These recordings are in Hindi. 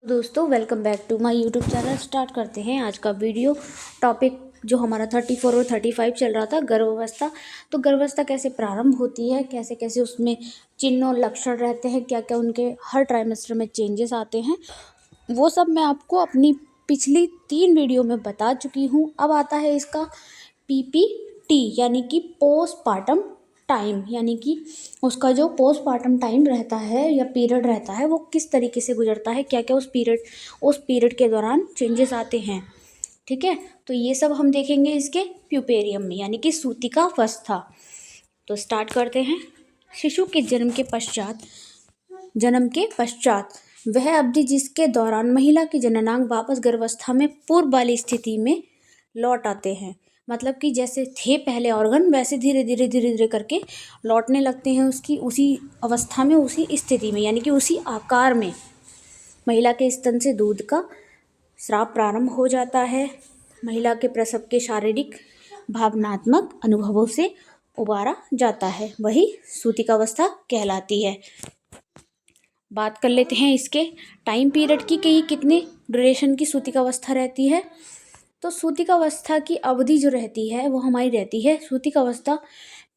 दोस्तों welcome back to my YouTube channel. Start करते हैं आज का वीडियो। टॉपिक जो हमारा 34 और 35 चल रहा था, गर्भावस्था। तो गर्भावस्था कैसे प्रारंभ होती है, कैसे कैसे उसमें चिन्ह और लक्षण रहते हैं, क्या क्या उनके हर ट्राइमेस्टर में चेंजेस आते हैं, वो सब मैं आपको अपनी पिछली 3 वीडियो में बता चुकी हूँ। अब आता है इसका PPT यानी कि पोस्टपार्टम टाइम, यानी कि उसका जो पोस्टपार्टम टाइम रहता है या पीरियड रहता है वो किस तरीके से गुजरता है, क्या क्या उस पीरियड के दौरान चेंजेस आते हैं। ठीक है, तो ये सब हम देखेंगे इसके प्यूपेरियम में यानी कि सूतिकावस्था। तो स्टार्ट करते हैं। शिशु के जन्म के पश्चात वह अवधि जिसके दौरान महिला के जननांग वापस गर्भावस्था में पूर्व वाली स्थिति में लौट आते हैं। मतलब कि जैसे थे पहले ऑर्गन वैसे धीरे धीरे करके लौटने लगते हैं उसकी उसी अवस्था में, उसी स्थिति में, यानी कि उसी आकार में महिला के स्तन से दूध का स्राव प्रारंभ हो जाता है। महिला के प्रसव के शारीरिक भावनात्मक अनुभवों से उबारा जाता है, वही सूतिकावस्था कहलाती है। बात कर लेते हैं इसके टाइम पीरियड की कि कितने ड्यूरेशन की सूतिकावस्था रहती है। तो सूतिकावस्था की अवधि जो रहती है वो हमारी रहती है, सूतिकावस्था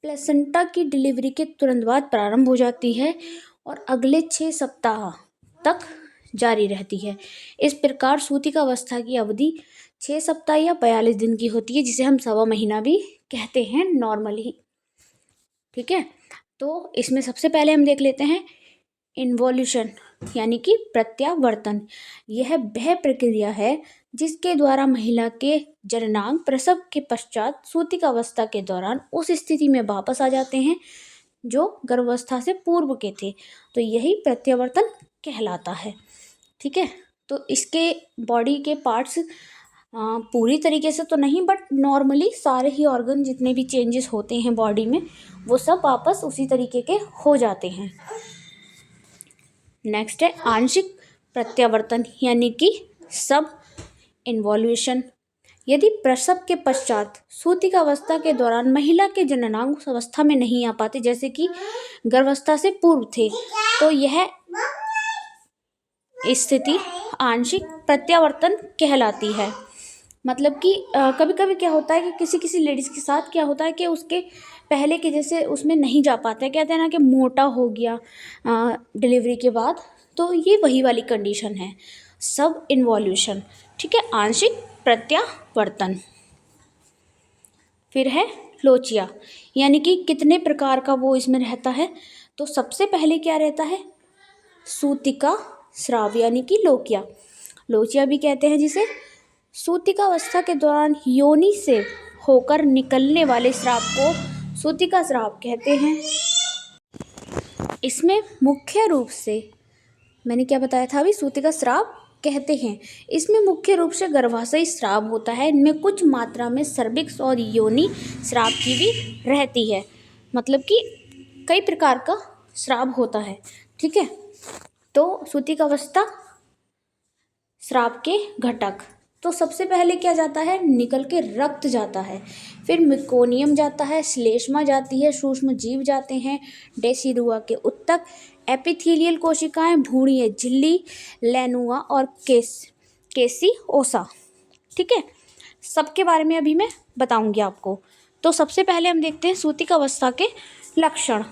प्लेसेंटा की डिलीवरी के तुरंत बाद प्रारंभ हो जाती है और अगले 6 सप्ताह तक जारी रहती है। इस प्रकार सूतिकावस्था की अवधि 6 सप्ताह या 42 दिन की होती है, जिसे हम सवा महीना भी कहते हैं नॉर्मली। ठीक है, तो इसमें सबसे पहले हम देख लेते हैं इन्वोल्यूशन यानी कि प्रत्यावर्तन। यह वह प्रक्रिया है जिसके द्वारा महिला के जननांग प्रसव के पश्चात सूतिकावस्था के दौरान उस स्थिति में वापस आ जाते हैं जो गर्भावस्था से पूर्व के थे। तो यही प्रत्यावर्तन कहलाता है। ठीक है, तो इसके बॉडी के पार्ट्स पूरी तरीके से तो नहीं, बट नॉर्मली सारे ही ऑर्गन जितने भी चेंजेस होते हैं बॉडी में वो सब वापस उसी तरीके के हो जाते हैं। नेक्स्ट है आंशिक प्रत्यावर्तन यानी कि सब इन्वोल्यूशन। यदि प्रसव के पश्चात सूतिकावस्था के दौरान महिला के जननांग उस अवस्था में नहीं आ पाते जैसे कि गर्भावस्था से पूर्व थे, तो यह स्थिति आंशिक प्रत्यावर्तन कहलाती है। मतलब कि कभी कभी क्या होता है कि किसी किसी लेडीज़ के साथ क्या होता है कि उसके पहले के जैसे उसमें नहीं जा पाता है, कहते हैं ना कि मोटा हो गया डिलीवरी के बाद, तो ये वही वाली कंडीशन है, सब इन्वोल्यूशन। ठीक है, आंशिक प्रत्यावर्तन। फिर है लोचिया यानी कि कितने प्रकार का वो इसमें रहता है। तो सबसे पहले क्या रहता है, सूतिका स्राव यानी कि लोचिया भी कहते हैं जिसे। सूतिकावस्था के दौरान योनि से होकर निकलने वाले स्राव को सूतिका स्राव कहते हैं। इसमें मुख्य रूप से मैंने क्या बताया था अभी, सूतिका स्राव कहते हैं। इसमें मुख्य रूप से गर्भाशयी स्राव होता है। इनमें कुछ मात्रा में सर्विक्स और योनि स्राव की भी रहती है, मतलब कि कई प्रकार का स्राव होता है। ठीक है, तो सूतिकावस्था स्राव के घटक, तो सबसे पहले क्या जाता है, निकल के रक्त जाता है, फिर मिकोनियम जाता है, श्लेष्मा जाती है, सूक्ष्म जीव जाते हैं, डेसिडुआ के उत्तक, एपिथेलियल कोशिकाएं, भ्रूणीय झिल्ली, लैनुआ और केसी ओसा। ठीक है, सबके बारे में अभी मैं बताऊंगी आपको। तो सबसे पहले हम देखते हैं सूतिकावस्था के लक्षण।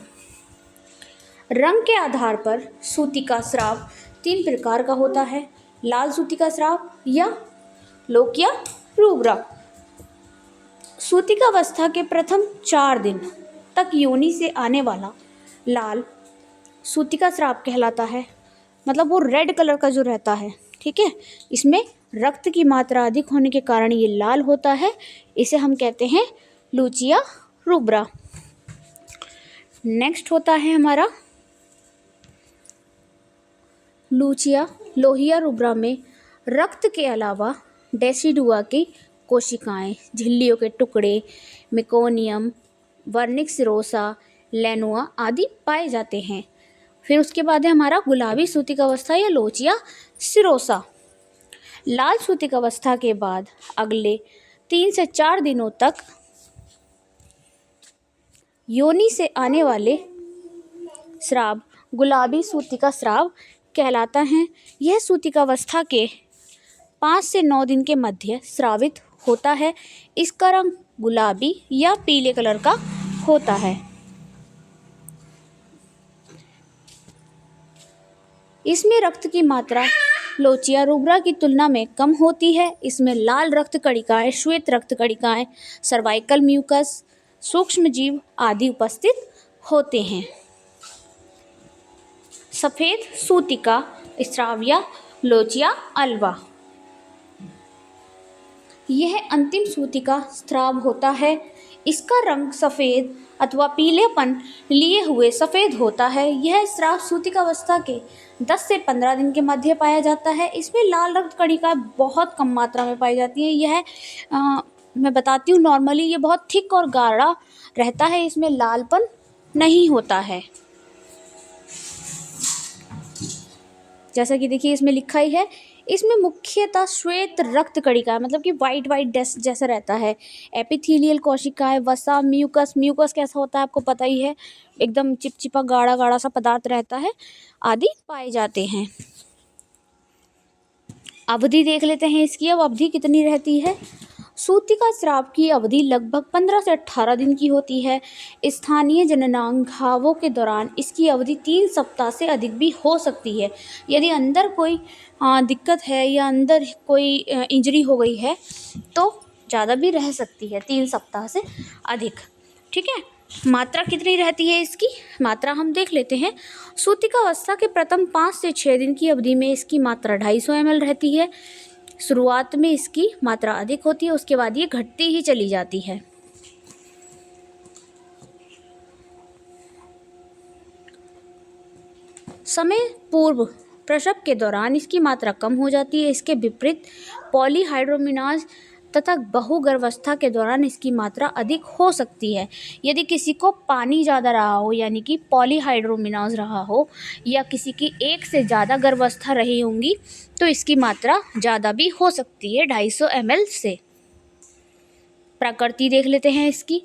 रंग के आधार पर सूतिका स्राव 3 प्रकार का होता है, लाल सूतिका स्राव या लोकिया रूब्रा। सूतिकावस्था के प्रथम 4 दिन तक योनि से आने वाला लाल सूतिका स्राव कहलाता है, मतलब वो रेड कलर का जो रहता है। ठीक है, इसमें रक्त की मात्रा अधिक होने के कारण ये लाल होता है, इसे हम कहते हैं लूचिया रूब्रा। नेक्स्ट होता है हमारा लोहिया रूब्रा में रक्त के अलावा डेसिडुआ की कोशिकाएं, झिल्लियों के टुकड़े, मेकोनियम, वर्निक सिरोसा, लैनुआ आदि पाए जाते हैं। फिर उसके बाद है हमारा गुलाबी सूतिकावस्था या लोचिया सिरोसा। लाल सूतिकावस्था के बाद अगले 3 से 4 दिनों तक योनि से आने वाले स्राव गुलाबी सूतिका स्राव कहलाता है। यह सूतिकावस्था के 5 से 9 दिन के मध्य स्रावित होता है। इसका रंग गुलाबी या पीले कलर का होता है। इसमें रक्त की मात्रा लोचिया रूब्रा की तुलना में कम होती है। इसमें लाल रक्त कणिकाएं, श्वेत रक्त कणिकाएं, सर्वाइकल म्यूकस, सूक्ष्मजीव आदि उपस्थित होते हैं। सफेद सूतिका स्राव या लोचिया अल्वा, यह अंतिम सूतिका स्राव होता है। इसका रंग सफ़ेद अथवा पीलेपन लिए हुए सफ़ेद होता है। यह स्राव सूतिकावस्था के 10 से 15 दिन के मध्य पाया जाता है। इसमें लाल रक्त कणिका बहुत कम मात्रा में पाई जाती है। यह मैं बताती हूँ, नॉर्मली ये बहुत थिक और गाढ़ा रहता है। इसमें लालपन नहीं होता है। जैसा कि देखिए इसमें लिखा ही है, इसमें मुख्यतः श्वेत रक्त कणिका मतलब कि वाइट डस्ट जैसा रहता है। एपिथेलियल कोशिकाएं, वसा, म्यूकस, म्यूकस कैसा होता है आपको पता ही है, एकदम चिपचिपा गाढ़ा गाढ़ा सा पदार्थ रहता है, आदि पाए जाते हैं। अवधि देख लेते हैं इसकी। अब अवधि कितनी रहती है? सूतिका स्राव की अवधि लगभग 15 से 18 दिन की होती है। स्थानीय जननांग घावों के दौरान इसकी अवधि 3 सप्ताह से अधिक भी हो सकती है। यदि अंदर कोई दिक्कत है या अंदर कोई इंजरी हो गई है तो ज़्यादा भी रह सकती है, 3 सप्ताह से अधिक। ठीक है, मात्रा कितनी रहती है इसकी? मात्रा हम देख लेते हैं। सूतिकावस्था के प्रथम 5 से 6 दिन की अवधि में इसकी मात्रा 250 ml रहती है। शुरुआत में इसकी मात्रा अधिक होती है, उसके बाद ये घटती ही चली जाती है। समय पूर्व प्रसव के दौरान इसकी मात्रा कम हो जाती है। इसके विपरीत पॉलीहाइड्रोमिनाज तथा बहुगर्भावस्था के दौरान इसकी मात्रा अधिक हो सकती है। यदि किसी को पानी ज़्यादा रहा हो, यानी कि पॉलीहाइड्रोमिनाज रहा हो, या किसी की एक से ज़्यादा गर्भावस्था रही होंगी, तो इसकी मात्रा ज़्यादा भी हो सकती है 250 ml से। प्रकृति देख लेते हैं इसकी,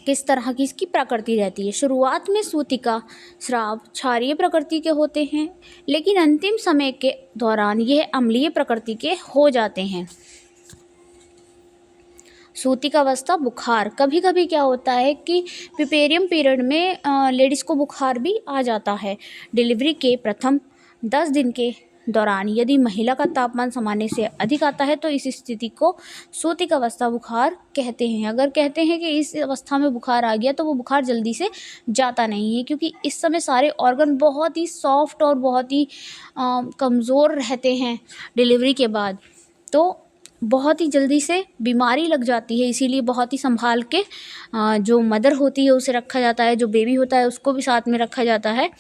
किस तरह की इसकी प्रकृति रहती है। शुरुआत में सूतिका स्राव क्षारीय प्रकृति के होते हैं, लेकिन अंतिम समय के दौरान यह अम्लीय प्रकृति के हो जाते हैं। सूतिकावस्था बुखार, कभी कभी क्या होता है कि पिपेरियम पीरियड में लेडीज़ को बुखार भी आ जाता है। डिलीवरी के प्रथम 10 दिन के दौरान यदि महिला का तापमान सामान्य से अधिक आता है तो इस स्थिति को सूतिकावस्था बुखार कहते हैं। अगर कहते हैं कि इस अवस्था में बुखार आ गया तो वो बुखार जल्दी से जाता नहीं है, क्योंकि इस समय सारे ऑर्गन बहुत ही सॉफ्ट और बहुत ही कमज़ोर रहते हैं डिलीवरी के बाद, तो बहुत ही जल्दी से बीमारी लग जाती है। इसीलिए बहुत ही संभाल के जो मदर होती है उसे रखा जाता है, जो बेबी होता है उसको भी साथ में रखा जाता है।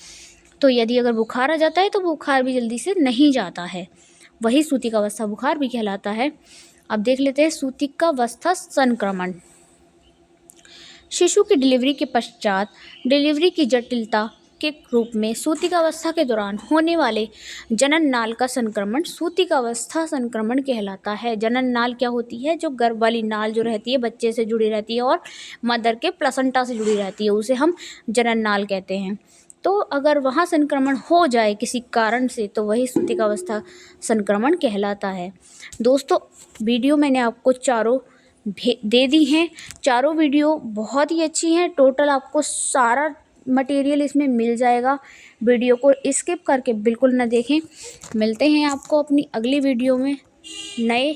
तो यदि अगर बुखार आ जाता है तो बुखार भी जल्दी से नहीं जाता है, वही सूतिकावस्था बुखार भी कहलाता है। अब देख लेते हैं सूतिकावस्था संक्रमण। शिशु की डिलीवरी के पश्चात डिलीवरी की जटिलता के रूप में सूतिकावस्था के दौरान होने वाले जनन नाल का संक्रमण सूतिकावस्था संक्रमण कहलाता है। जनन नाल क्या होती है? जो गर्भ वाली नाल जो रहती है बच्चे से जुड़ी रहती है और मदर के प्लसेंटा से जुड़ी रहती है, उसे हम जनन नाल कहते हैं। तो अगर वहाँ संक्रमण हो जाए किसी कारण से तो वही सूतिकावस्था संक्रमण कहलाता है। दोस्तों, वीडियो मैंने आपको चारों दे दी हैं। चारों वीडियो बहुत ही अच्छी हैं। टोटल आपको सारा मटेरियल इसमें मिल जाएगा। वीडियो को स्किप करके बिल्कुल न देखें। मिलते हैं आपको अपनी अगली वीडियो में नए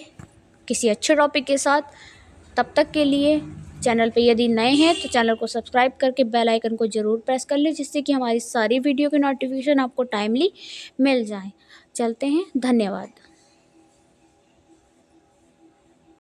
किसी अच्छे टॉपिक के साथ। तब तक के लिए चैनल पे यदि नए हैं तो चैनल को सब्सक्राइब करके बेल आइकन को ज़रूर प्रेस कर लें, जिससे कि हमारी सारी वीडियो के नोटिफिकेशन आपको टाइमली मिल जाए। चलते हैं, धन्यवाद।